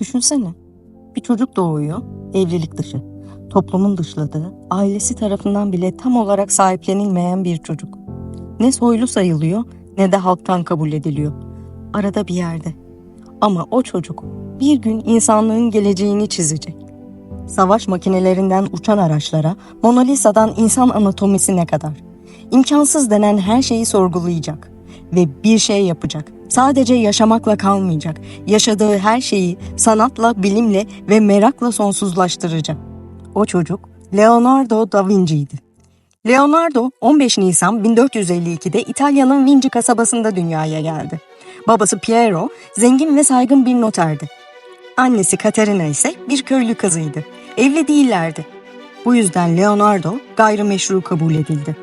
Düşünsene, bir çocuk doğuyor, evlilik dışı. Toplumun dışladığı, ailesi tarafından bile tam olarak sahiplenilmeyen bir çocuk. Ne soylu sayılıyor ne de halktan kabul ediliyor. Arada bir yerde. Ama o çocuk bir gün insanlığın geleceğini çizecek. Savaş makinelerinden uçan araçlara, Mona Lisa'dan insan anatomisine kadar. İmkansız denen her şeyi sorgulayacak ve bir şey yapacak. Sadece yaşamakla kalmayacak. Yaşadığı her şeyi sanatla, bilimle ve merakla sonsuzlaştıracak. O çocuk Leonardo da Vinci'ydi. Leonardo 15 Nisan 1452'de İtalya'nın Vinci kasabasında dünyaya geldi. Babası Piero zengin ve saygın bir noterdi. Annesi Caterina ise bir köylü kızıydı. Evli değillerdi. Bu yüzden Leonardo gayrimeşru kabul edildi.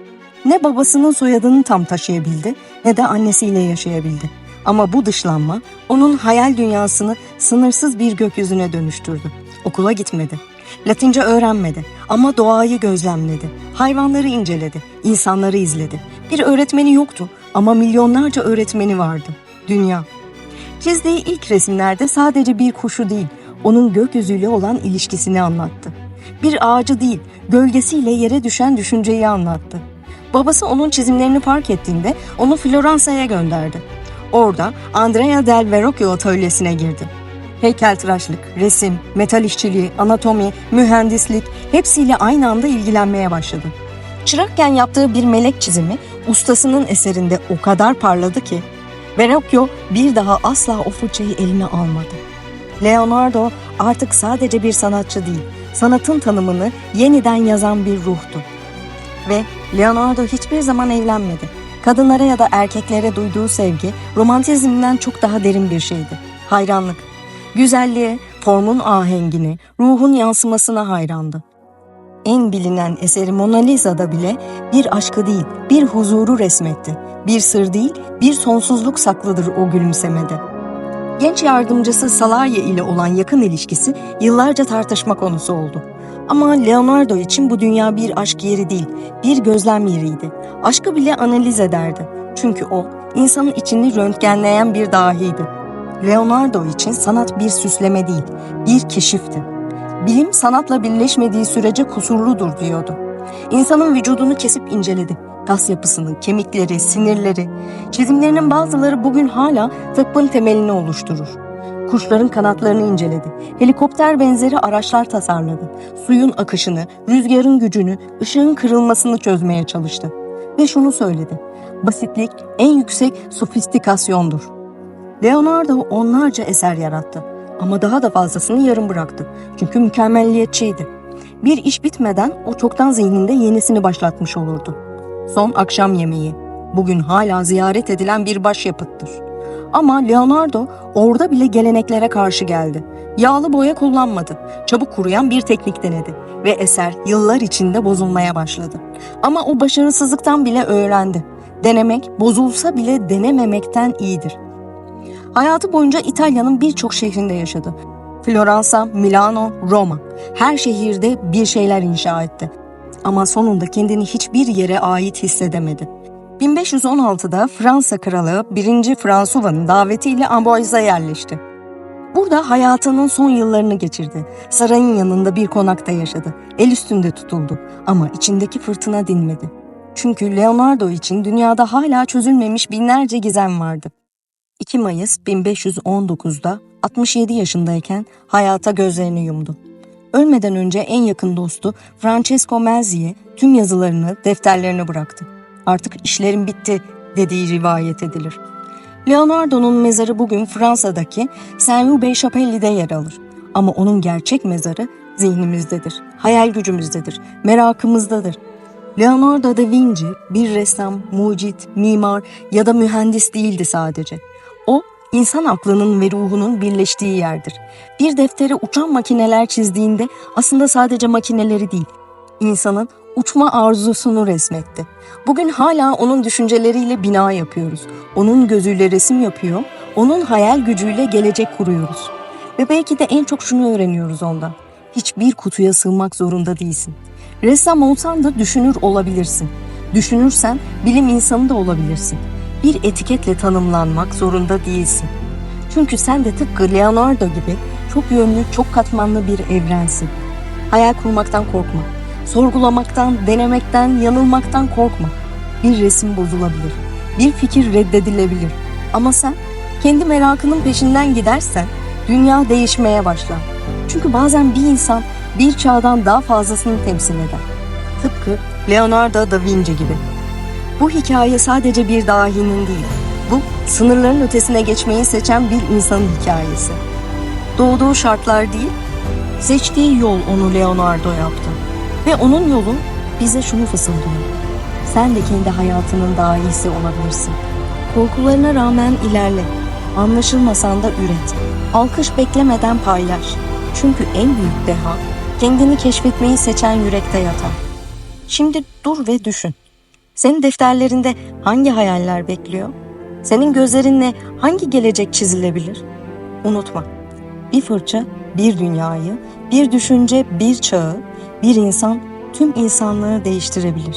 Ne babasının soyadını tam taşıyabildi ne de annesiyle yaşayabildi. Ama bu dışlanma onun hayal dünyasını sınırsız bir gökyüzüne dönüştürdü. Okula gitmedi. Latince öğrenmedi ama doğayı gözlemledi. Hayvanları inceledi, insanları izledi. Bir öğretmeni yoktu ama milyonlarca öğretmeni vardı. Dünya. Çizdiği ilk resimlerde sadece bir kuşu değil, onun gökyüzüyle olan ilişkisini anlattı. Bir ağacı değil, gölgesiyle yere düşen düşünceyi anlattı. Babası onun çizimlerini fark ettiğinde onu Floransa'ya gönderdi. Orada Andrea del Verrocchio atölyesine girdi. Heykeltıraşlık, resim, metal işçiliği, anatomi, mühendislik hepsiyle aynı anda ilgilenmeye başladı. Çırakken yaptığı bir melek çizimi ustasının eserinde o kadar parladı ki Verrocchio bir daha asla o fırçayı eline almadı. Leonardo artık sadece bir sanatçı değil, sanatın tanımını yeniden yazan bir ruhtu. Ve Leonardo hiçbir zaman evlenmedi. Kadınlara ya da erkeklere duyduğu sevgi romantizmden çok daha derin bir şeydi. Hayranlık. Güzelliğe, formun ahengine, ruhun yansımasına hayrandı. En bilinen eseri Mona Lisa'da bile bir aşkı değil, bir huzuru resmetti. Bir sır değil, bir sonsuzluk saklıdır o gülümsemede. Genç yardımcısı Salaye ile olan yakın ilişkisi yıllarca tartışma konusu oldu. Ama Leonardo için bu dünya bir aşk yeri değil, bir gözlem yeriydi. Aşkı bile analiz ederdi. Çünkü o, insanın içini röntgenleyen bir dahiydi. Leonardo için sanat bir süsleme değil, bir keşifti. Bilim sanatla birleşmediği sürece kusurludur diyordu. İnsanın vücudunu kesip inceledi. Kas yapısını, kemikleri, sinirleri. Çizimlerinin bazıları bugün hala tıbbın temelini oluşturur. Kuşların kanatlarını inceledi. Helikopter benzeri araçlar tasarladı. Suyun akışını, rüzgarın gücünü, ışığın kırılmasını çözmeye çalıştı. Ve şunu söyledi. Basitlik en yüksek sofistikasyondur. Leonardo onlarca eser yarattı. Ama daha da fazlasını yarım bıraktı. Çünkü mükemmelliyetçiydi. Bir iş bitmeden o çoktan zihninde yenisini başlatmış olurdu. Son akşam yemeği. Bugün hala ziyaret edilen bir başyapıttır. Ama Leonardo orada bile geleneklere karşı geldi. Yağlı boya kullanmadı. Çabuk kuruyan bir teknik denedi. Ve eser yıllar içinde bozulmaya başladı. Ama o başarısızlıktan bile öğrendi. Denemek, bozulsa bile denememekten iyidir. Hayatı boyunca İtalya'nın birçok şehrinde yaşadı. Floransa, Milano, Roma. Her şehirde bir şeyler inşa etti. Ama sonunda kendini hiçbir yere ait hissedemedi. 1516'da Fransa Kralı 1. François'ın davetiyle Amboise yerleşti. Burada hayatının son yıllarını geçirdi. Sarayın yanında bir konakta yaşadı. El üstünde tutuldu ama içindeki fırtına dinmedi. Çünkü Leonardo için dünyada hala çözülmemiş binlerce gizem vardı. 2 Mayıs 1519'da 67 yaşındayken hayata gözlerini yumdu. Ölmeden önce en yakın dostu Francesco Melzi'ye tüm yazılarını, defterlerini bıraktı. Artık işlerim bitti dediği rivayet edilir. Leonardo'nun mezarı bugün Fransa'daki Saint-Louis-Chapelli'de yer alır. Ama onun gerçek mezarı zihnimizdedir, hayal gücümüzdedir, merakımızdadır. Leonardo da Vinci bir ressam, mucit, mimar ya da mühendis değildi sadece. O, insan aklının ve ruhunun birleştiği yerdir. Bir deftere uçan makineler çizdiğinde aslında sadece makineleri değil, insanın uçma arzusunu resmetti. Bugün hala onun düşünceleriyle bina yapıyoruz. Onun gözüyle resim yapıyor, onun hayal gücüyle gelecek kuruyoruz. Ve belki de en çok şunu öğreniyoruz ondan. Hiçbir kutuya sığmak zorunda değilsin. Ressam olsan da düşünür olabilirsin. Düşünürsen bilim insanı da olabilirsin. Bir etiketle tanımlanmak zorunda değilsin. Çünkü sen de tıpkı Leonardo gibi çok yönlü, çok katmanlı bir evrensin. Hayal kurmaktan korkma. Sorgulamaktan, denemekten, yanılmaktan korkma. Bir resim bozulabilir. Bir fikir reddedilebilir. Ama sen kendi merakının peşinden gidersen dünya değişmeye başlar. Çünkü bazen bir insan bir çağdan daha fazlasını temsil eder. Tıpkı Leonardo da Vinci gibi. Bu hikaye sadece bir dahinin değil. Bu sınırların ötesine geçmeyi seçen bir insanın hikayesi. Doğduğu şartlar değil, seçtiği yol onu Leonardo yaptı. Ve onun yolu bize şunu fısıldıyor: sen de kendi hayatının daha iyisi olabilirsin. Korkularına rağmen ilerle. Anlaşılmasan da üret. Alkış beklemeden paylaş. Çünkü en büyük deha kendini keşfetmeyi seçen yürekte yatar. Şimdi dur ve düşün. Senin defterlerinde hangi hayaller bekliyor? Senin gözlerinle hangi gelecek çizilebilir? Unutma. Bir fırça, bir dünyayı, bir düşünce, bir çağı, bir insan tüm insanlığı değiştirebilir.